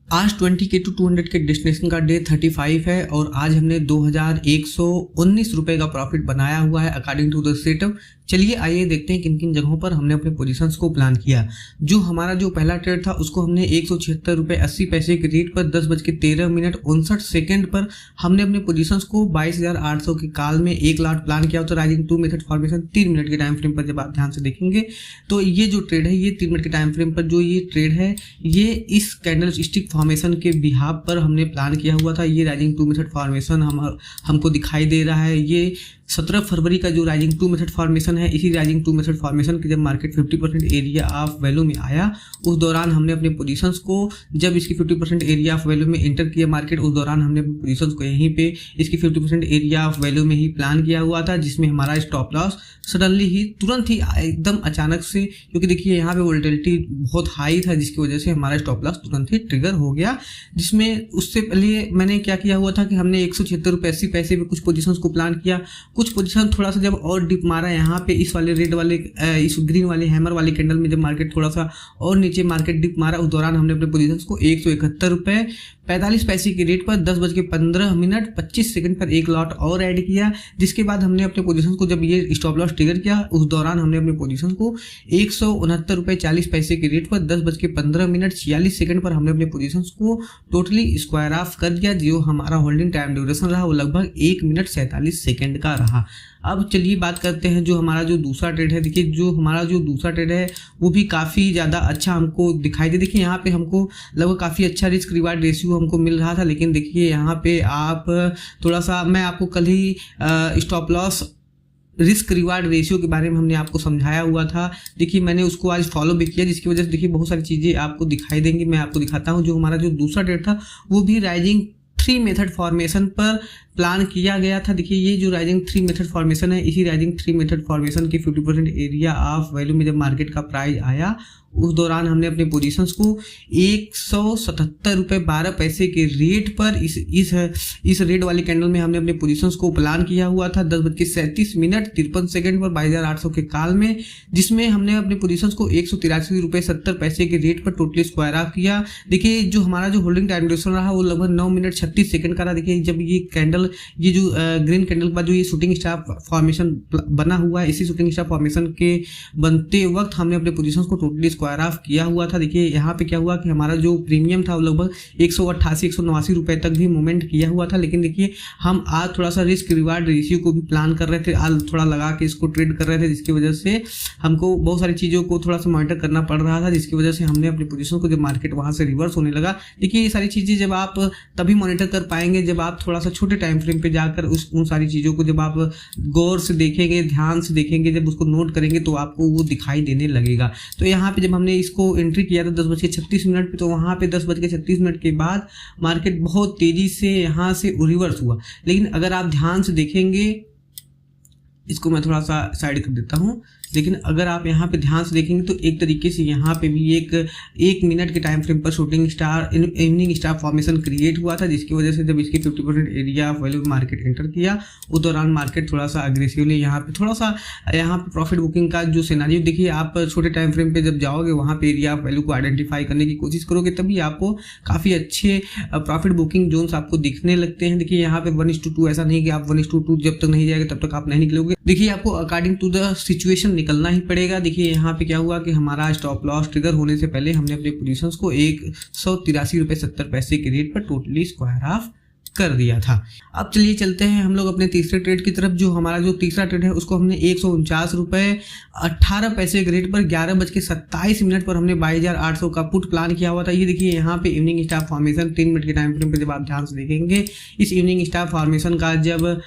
आज 20K to 200K destination का day 35 है और आज हमने 2119 रुपए का प्रॉफिट बनाया हुआ है अकॉर्डिंग टू द सेटअप। चलिए आइए देखते हैं किन किन जगहों पर हमने अपने पोजीशंस को प्लान किया। जो हमारा जो पहला ट्रेड था उसको हमने 176 रुपये 80 पैसे के रेट पर 10:13:59 पर हमने अपने पोजीशंस को 22,800 के काल में 1 लाट प्लान किया। तो राइजिंग 2 मेथड फॉर्मेशन 3 मिनट के टाइम फ्रेम पर जब आप ध्यान से देखेंगे तो ये जो ट्रेड है ये 3 मिनट के टाइम फ्रेम पर जो ये ट्रेड है ये इस कैंडल स्टिक फॉर्मेशन के बिहाफ पर हमने प्लान किया हुआ था। ये राइजिंग 2 मेथड फॉर्मेशन हमको दिखाई दे रहा है। ये 17 फरवरी का जो राइजिंग 2 मेथड फॉर्मेशन है, इसी राइजिंग 2 मेथड फॉर्मेशन के जब मार्केट 50% एरिया ऑफ वैल्यू में आया उस दौरान हमने अपने पोजीशंस को, जब इसकी 50% एरिया ऑफ वैल्यू में एंटर किया मार्केट, उस दौरान हमने अपने पोजीशंस को यहीं पे इसकी 50% एरिया ऑफ वैल्यू में ही प्लान किया हुआ था, जिसमें हमारा स्टॉप लॉस सडनली ही तुरंत ही एकदम अचानक से, क्योंकि देखिए यहाँ पे वोलेटिलिटी बहुत हाई था जिसकी वजह से हमारा स्टॉप लॉस तुरंत ही ट्रिगर हो गया। जिसमें उससे पहले मैंने क्या किया हुआ था कि हमने 176 रुपये 80 पैसे पे कुछ पोजीशंस को प्लान किया। कुछ पोजीशन थोड़ा सा जब और डिप मारा यहाँ पे इस वाले रेड वाले इस ग्रीन वाले हैमर वाली कैंडल में, जब मार्केट थोड़ा सा और नीचे मार्केट डिप मारा उस दौरान हमने अपने पोजीशंस को 171 रुपये 45 पैसे के रेट पर 10:15:25 पर एक लॉट और ऐड किया। जिसके बाद हमने अपने पोजीशन को, जब ये स्टॉप लॉस ट्रिगर किया उस दौरान हमने अपने पोजीशन को 169 रुपये 40 पैसे के रेट पर 10:15:46 पर हमने अपने पोजीशन को टोटली स्क्वायर ऑफ कर दिया। जो हमारा होल्डिंग टाइम ड्यूरेशन रहा वो लगभग 1 मिनट 47 सेकेंड का रहा। अब चलिए बात करते हैं जो हमारा जो दूसरा ट्रेड है। देखिए जो हमारा जो दूसरा ट्रेड है वो भी काफ़ी ज़्यादा अच्छा हमको दिखाई दे। देखिए यहाँ पे हमको लगभग काफ़ी अच्छा रिस्क रिवार्ड रेशियो हमको मिल रहा था, लेकिन देखिए यहाँ पे आप थोड़ा सा, मैं आपको कल ही stop loss risk reward ratio के बारे में हमने आपको समझाया हुआ था। देखिए मैंने उसको आज फॉलो भी किया, जिसकी वजह से देखिए बहुत सारी चीज़ें आपको दिखाई देंगी। मैं आपको दिखाता हूँ जो हमारा जो दूसरा ट्रेड था वो भी राइजिंग 3 मेथड फॉर्मेशन पर प्लान किया गया था। देखिए ये जो राइजिंग 3 मेथड फॉर्मेशन है, इसी राइजिंग 3 मेथड फॉर्मेशन के 50% एरिया ऑफ वैल्यू में जब मार्केट का प्राइस आया उस दौरान हमने अपने पोजीशंस को 177 रुपये 12 पैसे के रेट पर इस रेड वाली कैंडल में हमने अपने पोजीशंस को प्लान किया हुआ था 10:37:53 पर 22,800 के काल में, जिसमें हमने अपने पोजीशंस को 183 रुपये 70 पैसे के रेट पर टोटली स्क्वायर ऑफ किया। देखिए जो हमारा जो होल्डिंग टाइम ड्यूरेशन रहा वो लगभग 9 मिनट 36 सेकंड का रहा। देखिए जब ये कैंडल, ये जो ग्रीन कैंडल के बाद जो ये शूटिंग स्टार फॉर्मेशन बना हुआ है, इसी शूटिंग स्टार फॉर्मेशन के बनते वक्त हमने अपने पोजीशंस को टोटली स्क्वायर ऑफ किया हुआ था। देखिए यहाँ पे क्या हुआ कि हमारा जो प्रीमियम था वो लगभग 188-189 रुपए तक भी मूवमेंट किया हुआ था। लेकिन देखिए हम आज थोड़ा सा रिस्क रिवार्ड रेशियो को भी प्लान कर रहे थे, आज थोड़ा लगा के इसको ट्रेड कर रहे थे, जिसकी वजह से हमको बहुत सारी चीज़ों को थोड़ा सा मॉनिटर करना पड़ रहा था, जिसकी वजह से हमने अपनी पोजीशन को, जब मार्केट वहाँ से रिवर्स होने लगा, देखिए ये सारी चीज़ें जब आप तभी मॉनिटर कर पाएंगे जब आप थोड़ा सा छोटे टाइम फ्रेम पे जाकर उन सारी चीज़ों को जब आप गौर से देखेंगे, ध्यान से देखेंगे, जब उसको नोट करेंगे तो आपको वो दिखाई देने लगेगा। तो यहाँ पे जब हमने इसको एंट्री किया था 10:36 पे, तो वहाँ पे 10:36 के बाद मार्केट बहुत तेज़ी से यहाँ से रिवर्स हुआ। लेकिन अगर आप ध्यान से देखेंगे, इसको मैं थोड़ा सा साइड कर देता हूँ, लेकिन अगर आप यहाँ पे ध्यान से देखेंगे तो एक तरीके से यहाँ पे भी एक मिनट के टाइम फ्रेम पर shooting star evening star formation create हुआ था, जिसकी वजह से जब इसकी 50% area of value market enter किया उस दौरान मार्केट थोड़ा सा अग्रेसिवली यहाँ पे प्रॉफिट बुकिंग का जो सिनेरियो, देखिए आप छोटे टाइम फ्रेम पे जब जाओगे वहाँ पे एरिया ऑफ वैल्यू को आइडेंटिफाई करने की कोशिश करोगे, तभी आपको काफ़ी अच्छे प्रॉफिट बुकिंग जोन्स आपको दिखने लगते हैं। देखिए यहाँ पे 1:2, ऐसा नहीं कि आप 1:2 जब तक नहीं जाएगा तब तक आप नहीं निकलोगे। देखिए आपको अकॉर्डिंग टू द सिचुएशन निकलना ही पड़ेगा। देखिए यहाँ पे क्या हुआ कि हमारा स्टॉप लॉस ट्रिगर होने से पहले हमने अपने पोजीशंस को 183 रुपये 70 पैसे के रेट पर टोटली स्क्वायर ऑफ कर दिया था। अब चलिए चलते हैं हम लोग अपने तीसरे ट्रेड की तरफ। जो हमारा जो तीसरा ट्रेड है उसको हमने 149 रुपये 18 पैसे के रेट पर 11:27 पर हमने 22,800 का पुट प्लान किया हुआ था। ये देखिए यहाँ पे इवनिंग स्टार फॉर्मेशन 3 मिनट के टाइम फ्रेम पे जब आप ध्यान से देखेंगे, इस इवनिंग स्टार फॉर्मेशन का जब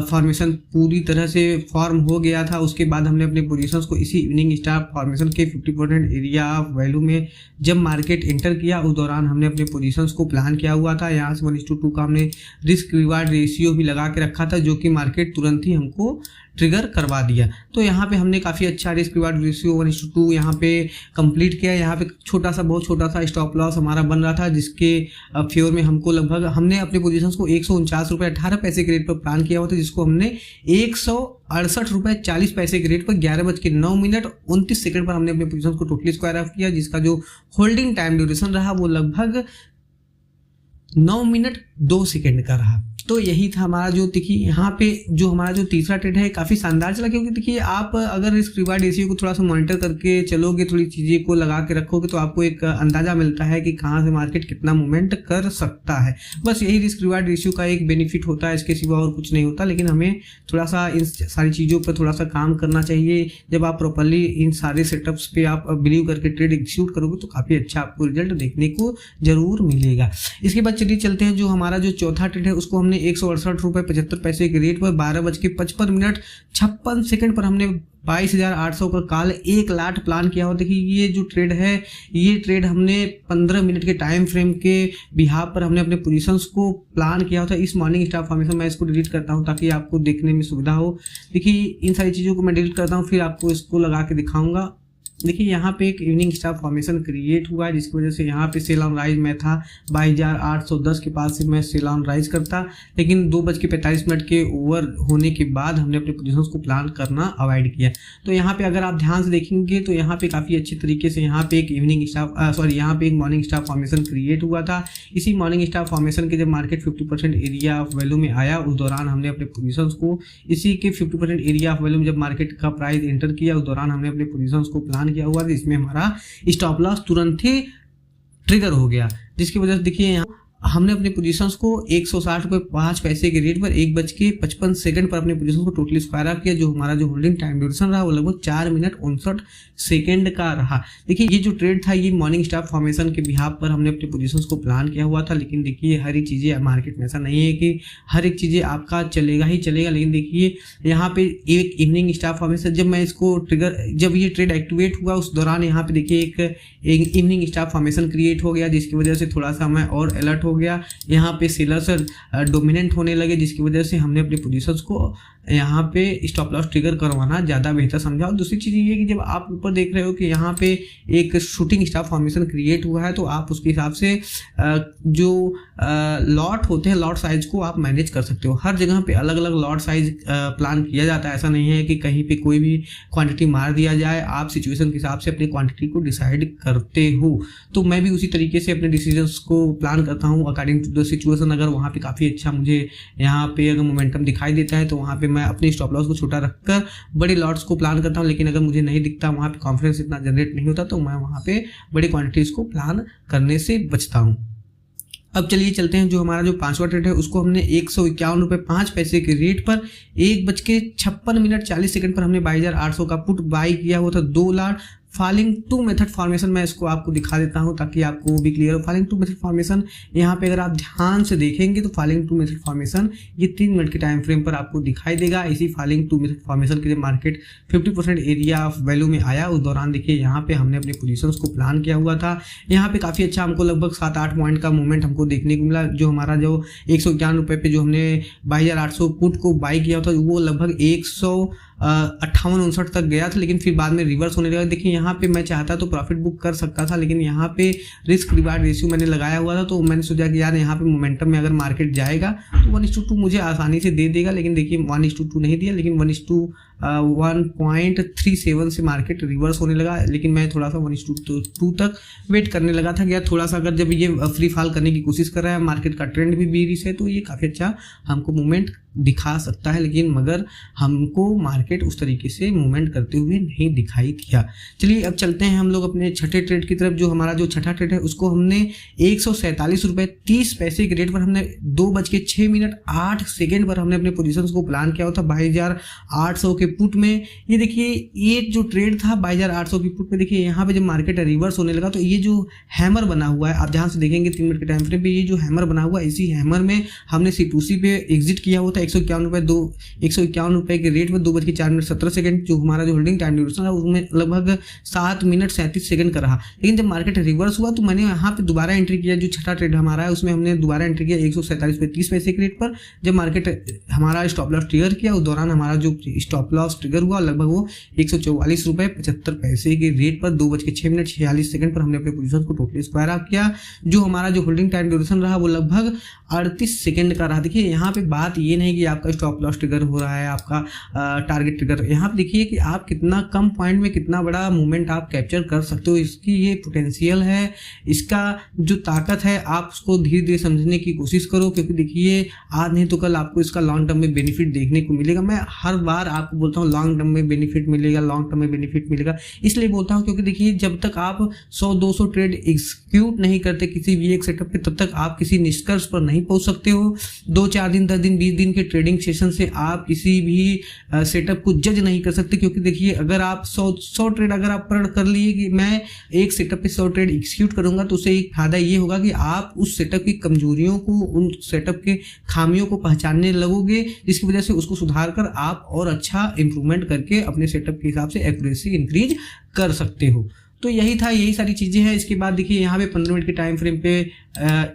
फॉर्मेशन पूरी तरह से फॉर्म हो गया था, उसके बाद हमने अपने पोजीशंस को इसी इवनिंग स्टार फॉर्मेशन के 50% एरिया ऑफ वैल्यू में जब मार्केट एंटर किया उस दौरान हमने अपने पोजीशंस को प्लान किया हुआ था। यहाँ से 1:2 का हमने रिस्क रिवार्ड रेशियो भी लगा के रखा था, जो कि मार्केट तुरंत ही हमको ट्रिगर करवा दिया। तो यहाँ पे हमने काफ़ी अच्छा रिस्क रिवार्ड रेशियो 1:2 यहाँ पे कंप्लीट किया। यहाँ पे बहुत छोटा सा स्टॉप लॉस हमारा बन रहा था, जिसके फेवर में हमको लगभग हमने अपने पोजीशंस को 149 रुपये 18 पैसे के रेट पर प्लान किया हुआ था, जिसको हमने 168 रुपये 40 पैसे के रेट पर 11:09:29 पर हमने अपने पोजीशंस को टोटली स्क्वायर ऑफ किया, जिसका जो होल्डिंग टाइम ड्यूरेशन रहा वो लगभग 9 मिनट 2 सेकंड का रहा। तो यही था हमारा जो देखिए यहाँ पे जो हमारा जो तीसरा ट्रेड है काफ़ी शानदार चला, क्योंकि देखिए आप अगर रिस्क रिवार्ड रेशियो को थोड़ा सा मॉनिटर करके चलोगे, थोड़ी चीज़ें को लगा के रखोगे, तो आपको एक अंदाज़ा मिलता है कि कहाँ से मार्केट कितना मूवमेंट कर सकता है। बस यही रिस्क रिवार्ड रेशियो का एक बेनिफिट होता है, इसके सिवा और कुछ नहीं होता। लेकिन हमें थोड़ा सा इन सारी चीज़ों पर थोड़ा सा काम करना चाहिए। जब आप प्रॉपरली इन सारे सेटअप्स पे आप बिलीव करके ट्रेड एग्जीक्यूट करोगे तो काफ़ी अच्छा आपको रिजल्ट देखने को जरूर मिलेगा। इसके बाद चलिए चलते हैं जो हमारा जो चौथा ट्रेड है उसको हमने 168.75 के रेट पर 12:55 पर हमने 22,800 का कॉल 1 लाट प्लान किया हो। देखिए ये जो ट्रेड है, ये ट्रेड हमने 15 मिनट के टाइम फ्रेम के बिहाफ पर हमने अपने पोजीशंस को प्लान किया था। इस मॉर्निंग स्टार फॉर्मेशन मैं इसको डिलीट करता हूं ताकि आपको देखने में सुविधा हो। देखिए इन सारी चीज़ों को मैं डिलीट करता हूं, फिर आपको इसको लगा के दिखाऊंगा। देखिए यहाँ पे एक इवनिंग स्टार फॉर्मेशन क्रिएट हुआ है, जिसकी वजह से यहाँ पे सेल ऑन राइज में था 22,810 के पास से मैं सेल ऑन राइज करता, लेकिन 2:45 के ओवर होने के बाद हमने अपने पोजीशंस को प्लान करना अवॉइड किया। तो यहाँ पे अगर आप ध्यान से देखेंगे तो यहाँ पे काफ़ी अच्छी तरीके से यहाँ पे एक यहाँ पे एक मॉर्निंग स्टार फॉर्मेशन क्रिएट हुआ था। इसी मॉर्निंग स्टार फॉर्मेशन के जब मार्केट 50% एरिया ऑफ वैल्यू में आया, उस दौरान हमने अपने पोजीशंस को इसी के 50% एरिया ऑफ वैल्यू में जब मार्केट का प्राइस एंटर किया, उस दौरान हमने अपने पोजीशंस को प्लान किया हुआ था। इसमें हमारा स्टॉप लॉस तुरंत ही ट्रिगर हो गया, जिसकी वजह से देखिए यहाँ हमने अपने पोजीशंस को 160.5 के रेट पर 1:55 पर अपने पोजीशन को टोटली स्क्वायर अप किया। जो हमारा जो होल्डिंग टाइम ड्यूरेशन रहा वो लगभग 4 मिनट 59 सेकेंड का रहा। देखिए ये जो ट्रेड था ये मॉर्निंग स्टार फॉर्मेशन के बिहाफ पर हमने अपने पोजीशंस को प्लान किया हुआ था। लेकिन देखिए हर एक चीज़ें मार्केट में ऐसा नहीं है कि हर एक चीज़ें आपका चलेगा ही चलेगा। लेकिन देखिए यहाँ पे एक इवनिंग स्टार फॉर्मेशन जब मैं इसको जब ये ट्रेड एक्टिवेट हुआ उस दौरान यहाँ पे देखिए एक इवनिंग स्टार फॉर्मेशन क्रिएट हो गया, जिसकी वजह से थोड़ा सा मैं और अलर्ट हो गया। यहाँ पे सेलर्स डोमिनेंट होने लगे, जिसकी वजह से हमने अपने पोजीशंस को यहाँ पे स्टॉप लॉस ट्रिगर करवाना ज़्यादा बेहतर समझा। और दूसरी चीज़ ये कि जब आप ऊपर देख रहे हो कि यहाँ पे एक शूटिंग स्टार फॉर्मेशन क्रिएट हुआ है, तो आप उसके हिसाब से जो लॉट होते हैं, लॉट साइज को आप मैनेज कर सकते हो। हर जगह पे अलग अलग लॉट साइज प्लान किया जाता है। ऐसा नहीं है कि कहीं पे कोई भी क्वांटिटी मार दिया जाए, आप सिचुएशन के हिसाब से अपनी क्वांटिटी को डिसाइड करते हो। तो मैं भी उसी तरीके से अपने डिसीजंस को प्लान करता हूँ अकॉर्डिंग टू द सिचुएशन। अगर वहाँ पे काफ़ी अच्छा मुझे यहाँ पे अगर मोमेंटम दिखाई देता है तो वहाँ पे मैं अपने स्टॉप लॉस को छोटा रखकर बड़े लॉट्स को प्लान करता हूँ। लेकिन अगर मुझे नहीं दिखता, वहाँ पे कॉन्फिडेंस इतना जनरेट नहीं होता, तो मैं वहाँ पे बड़ी क्वांटिटीज को प्लान करने से बचता हूँ। अब चलिए चलते हैं जो हमारा जो पांचवा ट्रेड है उसको हमने 151.05 के रेट पर 1:56 पर हमने 22,800 का पुट बाई किया हुआ था 2 lakh. Falling to method formation मैं इसको आपको दिखा देता हूं ताकि आपको वो भी क्लियर हो। फॉलिंग टू मेथड फॉर्मेशन यहाँ पे अगर आप ध्यान से देखेंगे तो फॉलिंग टू मेथड फॉर्मेशन ये 3 मिनट के टाइम फ्रेम पर आपको दिखाई देगा। इसी फॉलिंग टू मेथड फॉर्मेशन के जब मार्केट 50% एरिया ऑफ वैल्यू में आया, उस दौरान देखिए यहाँ पे हमने अपने पोजीशंस को प्लान किया हुआ था। यहाँ पे काफ़ी अच्छा हमको लगभग 7-8 पॉइंट का मूवमेंट हमको देखने को मिला। जो हमारा जो 151 रुपये पे जो हमने 22,800 पुट को बाई किया था वो लगभग 158-59 तक गया था, लेकिन फिर बाद में रिवर्स होने लगा। देखिए यहाँ पे मैं चाहता तो प्रॉफिट बुक कर सकता था, लेकिन यहाँ पे रिस्क रिवार्ड रेशियो मैंने लगाया हुआ था, तो मैंने सोचा कि यार यहाँ पे मोमेंटम में अगर मार्केट जाएगा तो 1:2 मुझे आसानी से दे देगा। लेकिन देखिए 1:2 नहीं दिया, लेकिन 1:1.37 से मार्केट रिवर्स होने लगा। लेकिन मैं थोड़ा सा 1:2 तक वेट करने लगा था कि यार थोड़ा सा अगर जब ये फ्री फॉल करने की कोशिश कर रहा है, मार्केट का ट्रेंड भी बेरिश है, तो ये काफ़ी अच्छा हमको मूवमेंट दिखा सकता है। लेकिन मगर हमको मार्केट उस तरीके से मूवमेंट करते हुए नहीं दिखाई दिया। चलिए अब चलते हैं हम लोग अपने छठे ट्रेड की तरफ। जो हमारा जो छठा ट्रेड है उसको हमने 147.30 के रेट पर हमने 2:06 पर हमने अपने पोजीशंस को प्लान किया हुआ था 22,800 के पुट में। ये देखिए ये जो ट्रेड था 22,800 की पुट में, देखिए यहाँ पे जब मार्केट रिवर्स होने लगा तो ये जो हैमर बना हुआ है, आप जहाँ से देखेंगे 3 मिनट के टाइम फ्रेम पे, ये जो हैमर बना हुआ है, इसी हैमर में हमने C2C पे एग्जिट किया हुआ था 151 रुपये के रेट में 2:04 जो हमारा जो होल्डिंग टाइम ड्यूरेशन है उसमें लगभग 7 मिनट 37 सेकंड का रहा। लेकिन जब मार्केट रिवर्स हुआ तो मैंने यहाँ पे दोबारा एंट्री किया। जो छठा ट्रेड हमारा है उसमें हमने दोबारा एंट्री किया 147.30 के रेट पर। जब मार्केट हमारा स्टॉप लॉस ट्रिगर किया, उस दौरान हमारा जो स्टॉप स्टॉप लॉस ट्रिगर हुआ, लगभग वो 144 रुपये 75 पैसे के रेट पर 2:06 पर हमने अपने पोजीशन को टोटली स्क्वायर ऑफ किया। जो हमारा जो होल्डिंग टाइम ड्यूरेशन रहा वो लगभग 38 सेकंड का रहा। देखिए यहाँ पे बात ये नहीं कि आपका स्टॉप लॉस ट्रिगर हो रहा है, आपका टारगेट ट्रिगर, यहाँ पे देखिए कि आप कितना कम पॉइंट में कितना बड़ा मूवमेंट आप कैप्चर कर सकते हो। इसकी ये पोटेंशियल है, इसका जो ताकत है, आप उसको धीरे धीरे समझने की कोशिश करो, क्योंकि देखिए आज नहीं तो कल आपको इसका लॉन्ग टर्म में बेनिफिट देखने को मिलेगा। मैं हर बार आपको बोलता हूँ लॉन्ग टर्म में बेनिफिट मिलेगा, लॉन्ग टर्म में बेनिफिट मिलेगा, इसलिए बोलता हूँ क्योंकि देखिए जब तक आप 100-200 ट्रेड एग्जीक्यूट नहीं करते किसी भी एक सेटअप पे, तब तक आप किसी निष्कर्ष पर नहीं पहुंच सकते हो। 2-4 दिन 10 दिन 20 दिन के ट्रेडिंग सेशन से आप किसी भी सेटअप को जज नहीं कर सकते, क्योंकि देखिए अगर आप 100 ट्रेड अगर आप प्रण कर लिए कि मैं एक सेटअप पे 100 ट्रेड एग्जीक्यूट करूंगा, तो उससे एक फायदा ये होगा कि आप उस सेटअप की कमजोरियों को, उन सेटअप के खामियों को पहचानने लगोगे, जिसकी वजह से उसको सुधार कर आप और अच्छा इंप्रूवमेंट करके अपने सेटअप के हिसाब से एक्यूरेसी इंक्रीज कर सकते हो। तो यही था, यही सारी चीज़ें हैं। इसके बाद देखिए यहाँ पे 15 मिनट के टाइम फ्रेम पे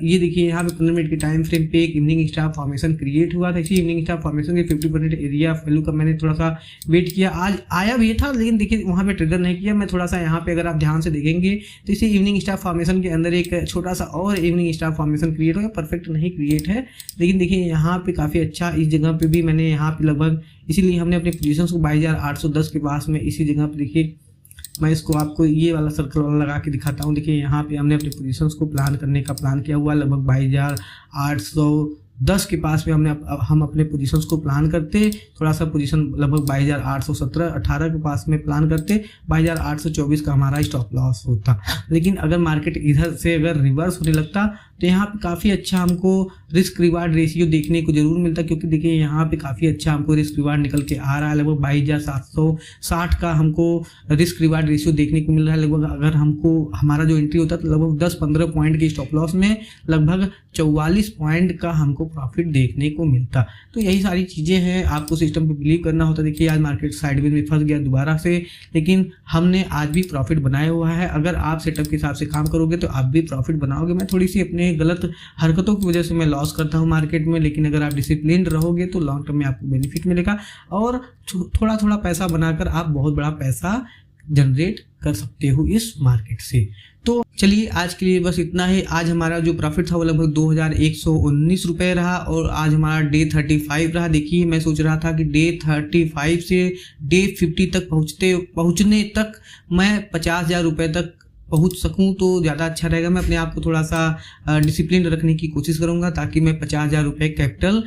ये देखिए यहाँ पे 15 मिनट के टाइम फ्रेम पे एक इवनिंग स्टार फॉर्मेशन क्रिएट हुआ था। इसी इवनिंग स्टार फॉर्मेशन के 50% एरिया वैल्यू का मैंने थोड़ा सा वेट किया, आज आया भी था, लेकिन देखिए वहाँ पे ट्रिगर नहीं किया। मैं थोड़ा सा यहाँ पे अगर आप ध्यान से देखेंगे तो इसी इवनिंग स्टार फॉर्मेशन के अंदर एक छोटा सा और इवनिंग स्टार फॉर्मेशन क्रिएट हुआ, परफेक्ट नहीं क्रिएट है, लेकिन देखिए यहाँ पे काफ़ी अच्छा, इस जगह पे भी मैंने यहाँ पे लगभग, इसीलिए हमने अपने पोजीशंस को 22,810 के पास में इसी जगह पे देखिए, मैं इसको आपको ये वाला सर्कल वाला लगा के दिखाता हूँ। देखिए यहाँ पे हमने अपने पोजीशंस को प्लान करने का प्लान किया हुआ, लगभग 22,810 के पास में हम अपने पोजीशंस को प्लान करते, थोड़ा सा पोजीशन लगभग 22,817-18 के पास में प्लान करते, 22,824 का हमारा स्टॉप लॉस होता। लेकिन अगर मार्केट इधर से अगर रिवर्स होने लगता तो यहाँ पे काफ़ी अच्छा हमको रिस्क रिवार्ड रेशियो देखने को जरूर मिलता, क्योंकि देखिए यहाँ पे काफ़ी अच्छा हमको रिस्क रिवार्ड निकल के आ रहा है। लगभग 22,760 का हमको रिस्क रिवार्ड रेशियो देखने को मिल रहा है। लगभग अगर हमको हमारा जो एंट्री होता तो लगभग 10-15 पॉइंट के स्टॉप लॉस में लगभग 44 पॉइंट का हमको प्रॉफिट देखने को मिलता। तो यही सारी चीज़ें हैं, आपको सिस्टम पे बिलीव करना होता। देखिए आज मार्केट साइडवेज में फंस गया दोबारा से, लेकिन हमने आज भी प्रॉफिट बनाया हुआ है। अगर आप सेटअप के हिसाब से काम करोगे तो आप भी प्रॉफिट बनाओगे। मैं थोड़ी सी अपने गलत हरकतों की वजह से मैं लॉस करता हूं मार्केट में, लेकिन अगर आप डिसिप्लिन रहोगे तो लॉन्ग टर्म में आपको बेनिफिट मिलेगा और थोड़ा थोड़ा पैसा बनाकर आप बहुत बड़ा पैसा जनरेट कर सकते हो इस मार्केट से। तो चलिए आज के लिए बस इतना ही। आज हमारा जो प्रॉफिट था वो लगभग 2,119 रुपये रहा और आज हमारा डे 35 रहा। देखिए मैं सोच रहा था कि डे 35 से डे 50 तक पहुँचने तक मैं 50,000 रुपये तक पहुंच सकूं तो ज़्यादा अच्छा रहेगा। मैं अपने आप को थोड़ा सा डिसिप्लिन रखने की कोशिश करूंगा ताकि मैं 50,000 रुपये कैपिटल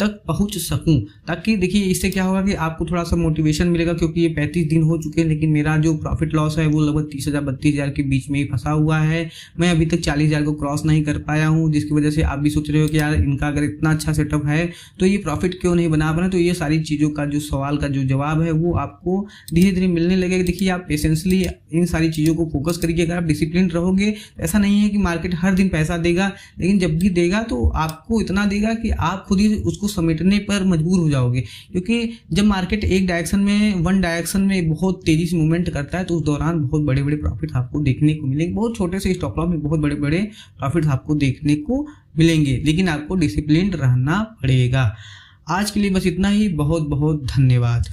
तक पहुंच सकूं, ताकि देखिए इससे क्या होगा कि आपको थोड़ा सा मोटिवेशन मिलेगा, क्योंकि ये 35 दिन हो चुके हैं लेकिन मेरा जो प्रॉफिट लॉस है वो लगभग 30,000-32,000 के बीच में ही फंसा हुआ है। मैं अभी तक 40,000 को क्रॉस नहीं कर पाया हूं, जिसकी वजह से आप भी सोच रहे हो कि यार इनका अगर इतना अच्छा सेटअप है तो ये प्रॉफिट क्यों नहीं बना पा रहे। तो ये सारी चीज़ों का जो सवाल का जो जवाब है वो आपको धीरे धीरे मिलने लगेगा। देखिए आप पेशेंसली इन सारी चीज़ों को फोकस करिए। अगर आप डिसिप्लिन रहोगे, ऐसा नहीं है कि मार्केट हर दिन पैसा देगा, लेकिन जब भी देगा तो आपको इतना देगा कि आप खुद ही उसको समेटने पर मजबूर हो जाओगे, क्योंकि जब मार्केट एक डायरेक्शन में, वन डायरेक्शन में बहुत तेजी से मूवमेंट करता है तो उस दौरान बहुत बड़े बड़े प्रॉफिट आपको देखने को मिलेंगे। बहुत छोटे से स्टॉप लॉस में बहुत बड़े बड़े प्रॉफिट आपको देखने को मिलेंगे, लेकिन आपको डिसिप्लिन रहना पड़ेगा। आज के लिए बस इतना ही। बहुत बहुत धन्यवाद।